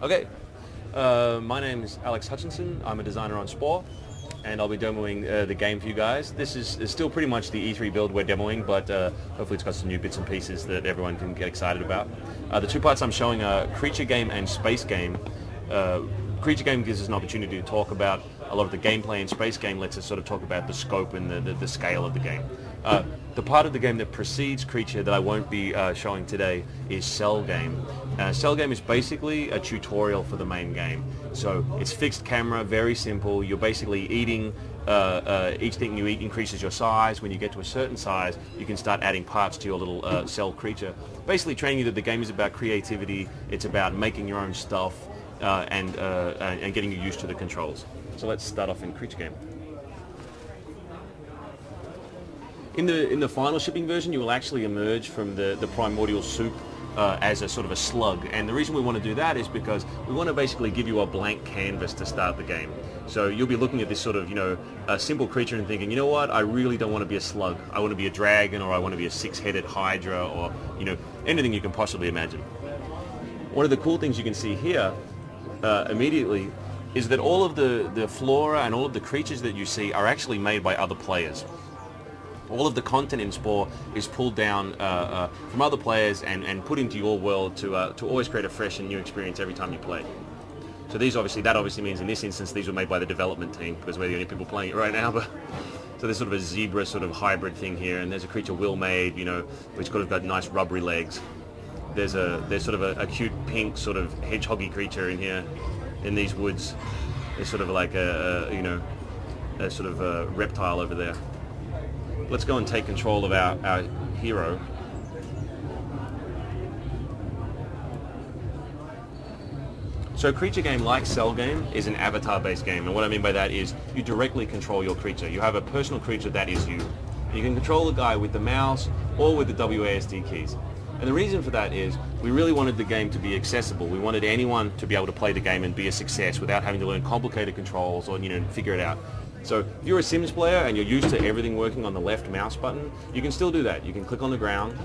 Okay, my name is Alex Hutchinson. I'm a designer on Spore, and I'll be demoing the game for you guys. This is still pretty much the E3 build we're demoing, but hopefully it's got some new bits and pieces that everyone can get excited about. The two parts I'm showing are Creature Game and Space Game. Creature Game gives us an opportunity to talk about a lot of the gameplay, and Space Game lets us sort of talk about the scope and the scale of the game. The part of the game that precedes Creature that I won't be showing today is Cell Game. Cell Game is basically a tutorial for the main game. So it's fixed camera, very simple. You're basically eating, each thing you eat increases your size. When you get to a certain size, you can start adding parts to your little cell creature. Basically training you that the game is about creativity, it's about making your own stuff, and getting you used to the controls. So let's start off in Creature Game. In the final shipping version, you will actually emerge from the primordial soup as a sort of a slug, and the reason we want to do that is because we want to basically give you a blank canvas to start the game. So you'll be looking at this sort of, a simple creature and thinking, you know what, I really don't want to be a slug. I want to be a dragon, or I want to be a six-headed hydra, or anything you can possibly imagine. One of the cool things you can see here immediately is that all of the flora and all of the creatures that you see are actually made by other players. All of the content in Spore is pulled down from other players and put into your world to always create a fresh and new experience every time you play. So that obviously means in this instance these were made by the development team, because we're the only people playing it right now. But so there's sort of a zebra sort of hybrid thing here, and there's a creature Will made, which could have got nice rubbery legs. There's sort of a cute pink sort of hedgehoggy creature in here, in these woods. There's sort of like a sort of a reptile over there. Let's go and take control of our hero. So Creature Game, like Cell Game, is an avatar-based game, and what I mean by that is you directly control your creature. You have a personal creature that is you. You can control the guy with the mouse or with the WASD keys. And the reason for that is we really wanted the game to be accessible. We wanted anyone to be able to play the game and be a success without having to learn complicated controls or figure it out. So if you're a Sims player and you're used to everything working on the left mouse button, you can still do that. You can click on the ground,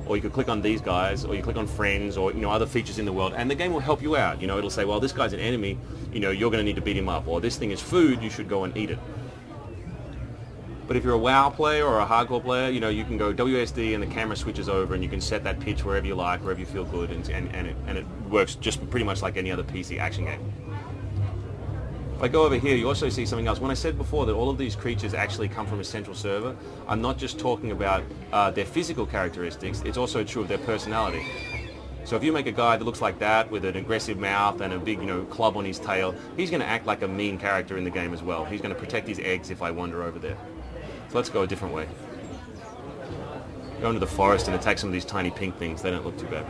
or you could click on these guys, or you click on friends, or other features in the world, and the game will help you out. It'll say, well, this guy's an enemy, you're going to need to beat him up, or this thing is food, you should go and eat it. But if you're a WoW player or a hardcore player, you can go WSD and the camera switches over, and you can set that pitch wherever you like, wherever you feel good, and it works just pretty much like any other PC action game. If I go over here, you also see something else. When I said before that all of these creatures actually come from a central server, I'm not just talking about their physical characteristics, it's also true of their personality. So if you make a guy that looks like that, with an aggressive mouth and a big, club on his tail, he's going to act like a mean character in the game as well. He's going to protect his eggs if I wander over there. So let's go a different way. Go into the forest and attack some of these tiny pink things. They don't look too bad.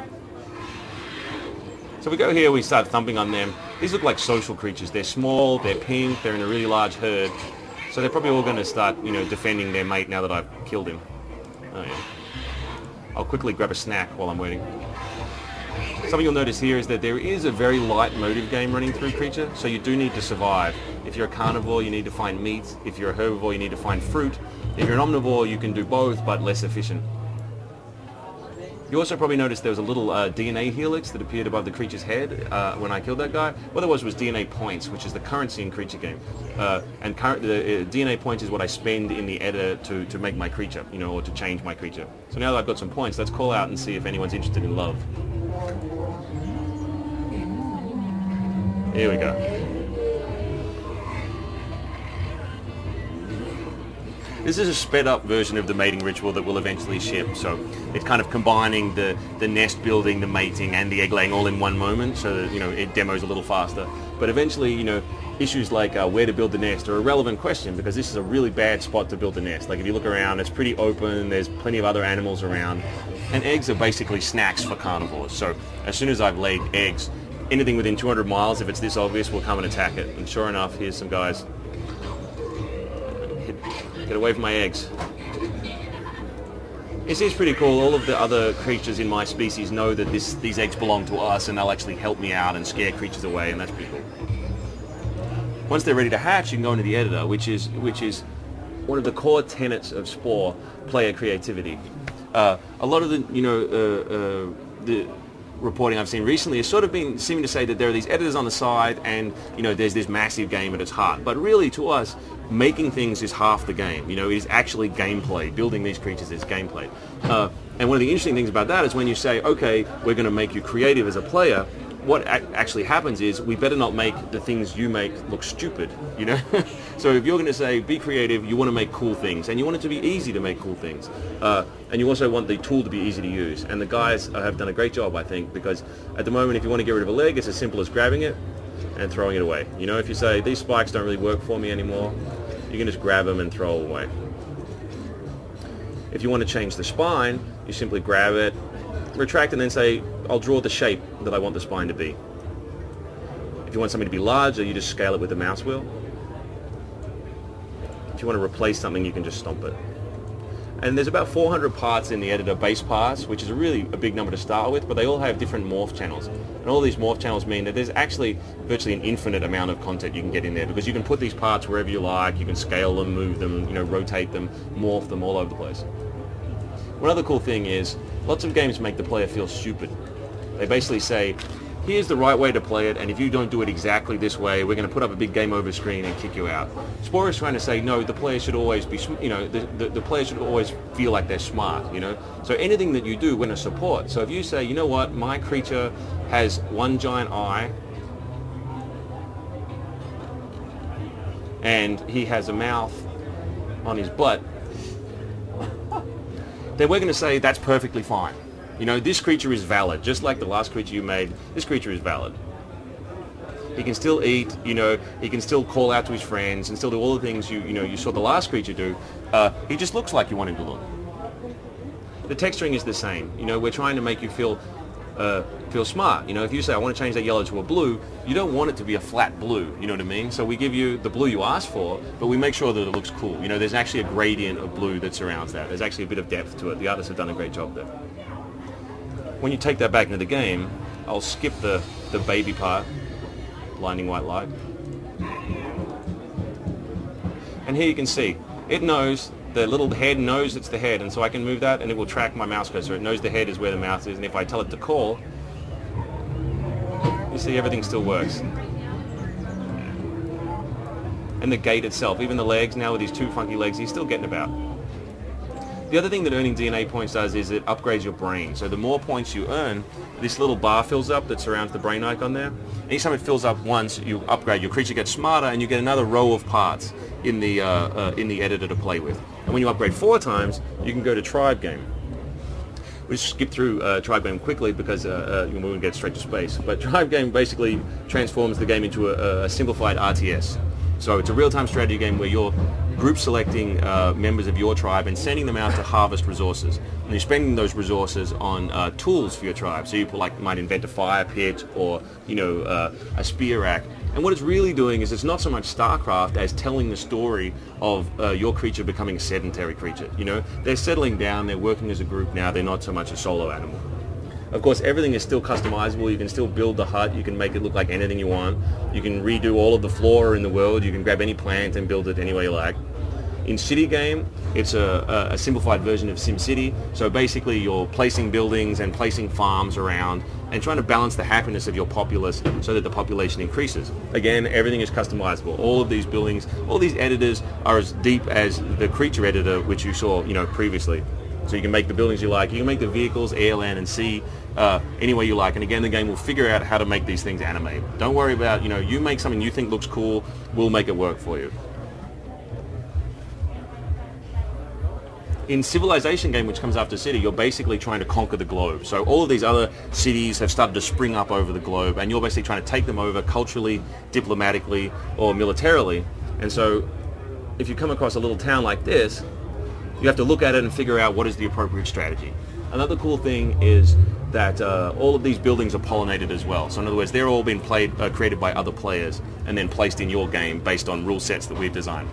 So we go here, we start thumping on them. These look like social creatures. They're small, they're pink, they're in a really large herd. So they're probably all going to start, defending their mate now that I've killed him. Oh yeah. I'll quickly grab a snack while I'm waiting. Something you'll notice here is that there is a very light motive game running through Creature, so you do need to survive. If you're a carnivore, you need to find meat. If you're a herbivore, you need to find fruit. If you're an omnivore, you can do both, but less efficient. You also probably noticed there was a little DNA helix that appeared above the creature's head when I killed that guy. What there was DNA points, which is the currency in Creature Game. The DNA points is what I spend in the editor to make my creature, or to change my creature. So now that I've got some points, let's call out and see if anyone's interested in love. Here we go. This is a sped up version of the mating ritual that will eventually ship, so it's kind of combining the nest building, the mating, and the egg laying all in one moment, so that, it demos a little faster. But eventually, issues like where to build the nest are a relevant question, because this is a really bad spot to build the nest. Like if you look around, it's pretty open, there's plenty of other animals around, and eggs are basically snacks for carnivores. So as soon as I've laid eggs, anything within 200 miles, if it's this obvious, will come and attack it. And sure enough, here's some guys. Get away from my eggs. This is pretty cool. All of the other creatures in my species know that these eggs belong to us, and they'll actually help me out and scare creatures away, and that's pretty cool. Once they're ready to hatch, you can go into the editor, which is one of the core tenets of Spore, player creativity. A lot of the reporting I've seen recently has sort of been seeming to say that there are these editors on the side and, there's this massive game at its heart. But really, to us, making things is half the game. It is actually gameplay. Building these creatures is gameplay. And one of the interesting things about that is when you say, okay, we're going to make you creative as a player, what actually happens is we better not make the things you make look stupid, So if you're going to say be creative, you want to make cool things, and you want it to be easy to make cool things, and you also want the tool to be easy to use. And the guys have done a great job, I think, because at the moment, if you want to get rid of a leg, it's as simple as grabbing it and throwing it away. If you say these spikes don't really work for me anymore, you can just grab them and throw them away. If you want to change the spine, you simply grab it, retract, and then say, I'll draw the shape that I want the spine to be. If you want something to be larger, you just scale it with the mouse wheel. If you want to replace something, you can just stomp it. And there's about 400 parts in the editor, base parts, which is really a big number to start with, but they all have different morph channels. And all these morph channels mean that there's actually virtually an infinite amount of content you can get in there, because you can put these parts wherever you like, you can scale them, move them, rotate them, morph them all over the place. One other cool thing is, lots of games make the player feel stupid. They basically say, here's the right way to play it, and if you don't do it exactly this way, we're going to put up a big game over screen and kick you out. Spore is trying to say, no, the player should always be, the player should always feel like they're smart, So anything that you do, we're going to support. So if you say, you know what, my creature has one giant eye, and he has a mouth on his butt, then we're going to say that's perfectly fine. This creature is valid. Just like the last creature you made, this creature is valid. He can still eat, he can still call out to his friends and still do all the things you saw the last creature do. He just looks like you want him to look. The texturing is the same. We're trying to make you feel smart. If you say, I want to change that yellow to a blue, you don't want it to be a flat blue, you know what I mean? So we give you the blue you asked for, but we make sure that it looks cool. There's actually a gradient of blue that surrounds that. There's actually a bit of depth to it. The artists have done a great job there. When you take that back into the game, I'll skip the baby part, blinding white light. And here you can see, it knows, the little head knows it's the head, and so I can move that and it will track my mouse cursor. It knows the head is where the mouse is, and if I tell it to call, you see everything still works. And the gait itself, even the legs, now with these two funky legs, he's still getting about. The other thing that earning DNA points does is it upgrades your brain. So the more points you earn, this little bar fills up that surrounds the brain icon there. Anytime it fills up once, you upgrade. Your creature gets smarter, and you get another row of parts in the editor to play with. And when you upgrade 4 times, you can go to Tribe Game. We skip through Tribe Game quickly because we won't get straight to space. But Tribe Game basically transforms the game into a simplified RTS. So it's a real-time strategy game where you're group selecting members of your tribe and sending them out to harvest resources. And you're spending those resources on tools for your tribe. So you might invent a fire pit or a spear rack. And what it's really doing is it's not so much StarCraft as telling the story of your creature becoming a sedentary creature. They're settling down, they're working as a group now, they're not so much a solo animal. Of course, everything is still customizable. You can still build the hut. You can make it look like anything you want. You can redo all of the flora in the world. You can grab any plant and build it any way you like. In City Game, it's a simplified version of SimCity. So basically, you're placing buildings and placing farms around and trying to balance the happiness of your populace so that the population increases. Again, everything is customizable. All of these buildings, all these editors are as deep as the creature editor, which you saw, previously. So you can make the buildings you like. You can make the vehicles, air, land, and sea, any way you like. And again, the game will figure out how to make these things animate. Don't worry about, you make something you think looks cool, we'll make it work for you. In Civilization Game, which comes after City, you're basically trying to conquer the globe. So all of these other cities have started to spring up over the globe, and you're basically trying to take them over culturally, diplomatically, or militarily. And so if you come across a little town like this, you have to look at it and figure out what is the appropriate strategy. Another cool thing is that all of these buildings are pollinated as well. So in other words, they're all been created by other players and then placed in your game based on rule sets that we've designed.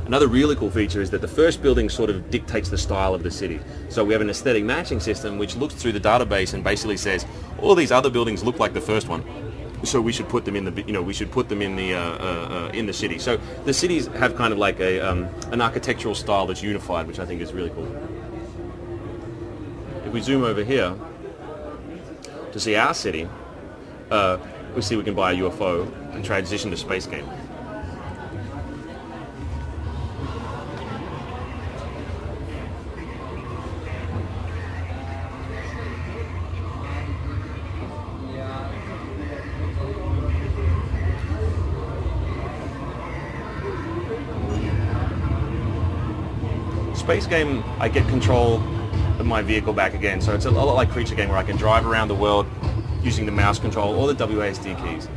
Another really cool feature is that the first building sort of dictates the style of the city. So we have an aesthetic matching system which looks through the database and basically says all these other buildings look like the first one, so we should put them in the in the city. So the cities have kind of like an architectural style that's unified, which I think is really cool. If we zoom over here, to see our city, we see we can buy a UFO and transition to space game. Space game, I get control of my vehicle back again, so it's a lot like Creature Game where I can drive around the world using the mouse control or the WASD keys.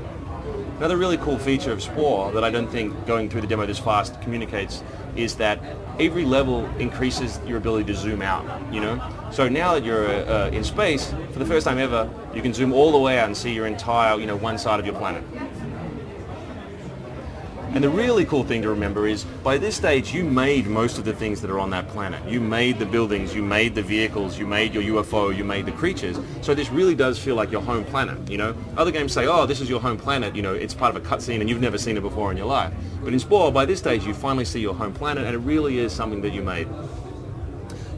Another really cool feature of Spore that I don't think going through the demo this fast communicates is that every level increases your ability to zoom out, you know? So now that you're in space, for the first time ever, you can zoom all the way out and see your entire, you know, one side of your planet. And the really cool thing to remember is, by this stage, you made most of the things that are on that planet. You made the buildings, you made the vehicles, you made your UFO, you made the creatures. So this really does feel like your home planet, you know? Other games say, oh, this is your home planet, you know, it's part of a cutscene and you've never seen it before in your life. But in Spore, by this stage, you finally see your home planet and it really is something that you made.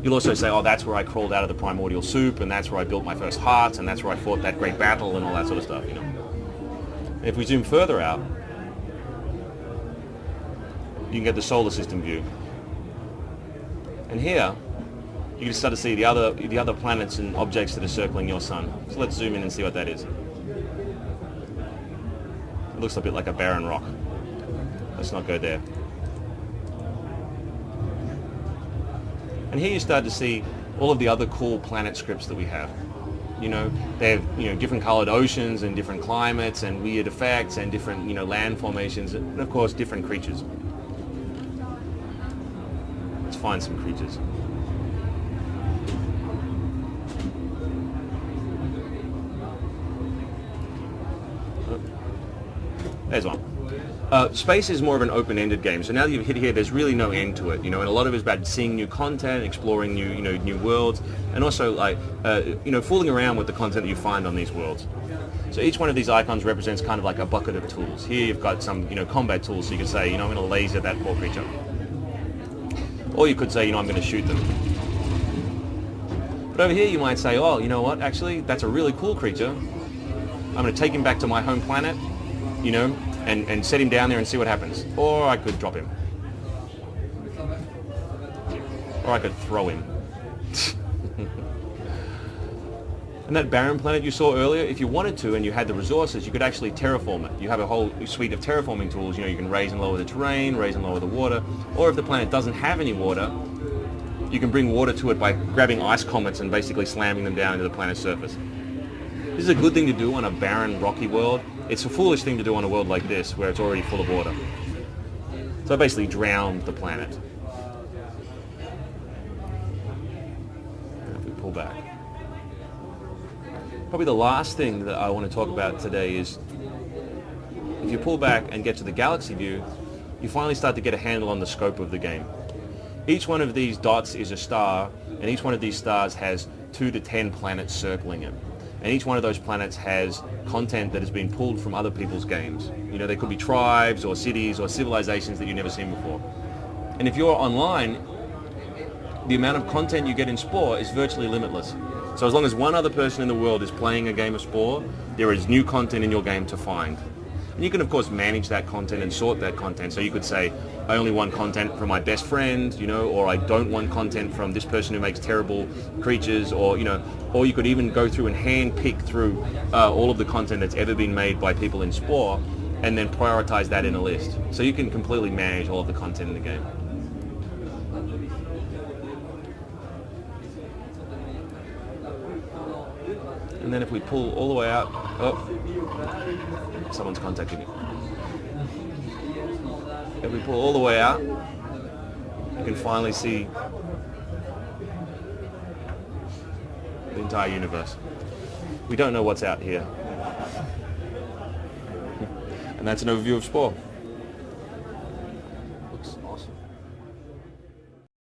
You'll also say, oh, that's where I crawled out of the primordial soup and that's where I built my first hearts and that's where I fought that great battle and all that sort of stuff, you know? And if we zoom further out, you can get the solar system view. And here, you can start to see the other planets and objects that are circling your sun. So let's zoom in and see what that is. It looks a bit like a barren rock. Let's not go there. And here you start to see all of the other cool planet scripts that we have. You know, they have, you know, different colored oceans and different climates and weird effects and different, you know, land formations and of course different creatures. Find some creatures. There's one. Space is more of an open-ended game, so now that you've hit here, there's really no end to it, you know, and a lot of it is about seeing new content, exploring new worlds, and also like, you know, fooling around with the content that you find on these worlds. So each one of these icons represents kind of like a bucket of tools. Here you've got some, you know, combat tools, so you can say, you know, I'm going to laser that poor creature. Or you could say, you know, I'm going to shoot them. But over here you might say, oh, you know what, actually, that's a really cool creature. I'm going to take him back to my home planet, you know, and set him down there and see what happens. Or I could drop him. Or I could throw him. And that barren planet you saw earlier, if you wanted to and you had the resources, you could actually terraform it. You have a whole suite of terraforming tools. You know, you can raise and lower the terrain, raise and lower the water. Or if the planet doesn't have any water, you can bring water to it by grabbing ice comets and basically slamming them down into the planet's surface. This is a good thing to do on a barren, rocky world. It's a foolish thing to do on a world like this, where it's already full of water. So I basically drowned the planet. And if we pull back. Probably the last thing that I want to talk about today is, if you pull back and get to the galaxy view, you finally start to get a handle on the scope of the game. Each one of these dots is a star, and each one of these stars has 2 to 10 planets circling it. And each one of those planets has content that has been pulled from other people's games. You know, they could be tribes or cities or civilizations that you've never seen before. And if you're online, the amount of content you get in Spore is virtually limitless. So as long as one other person in the world is playing a game of Spore, there is new content in your game to find. And you can of course manage that content and sort that content. So you could say, I only want content from my best friend, you know, or I don't want content from this person who makes terrible creatures, or, you know, or you could even go through and hand pick through all of the content that's ever been made by people in Spore and then prioritize that in a list. So you can completely manage all of the content in the game. And then if we pull all the way out, oh, someone's contacting me. If we pull all the way out, you can finally see the entire universe. We don't know what's out here. And that's an overview of Spore.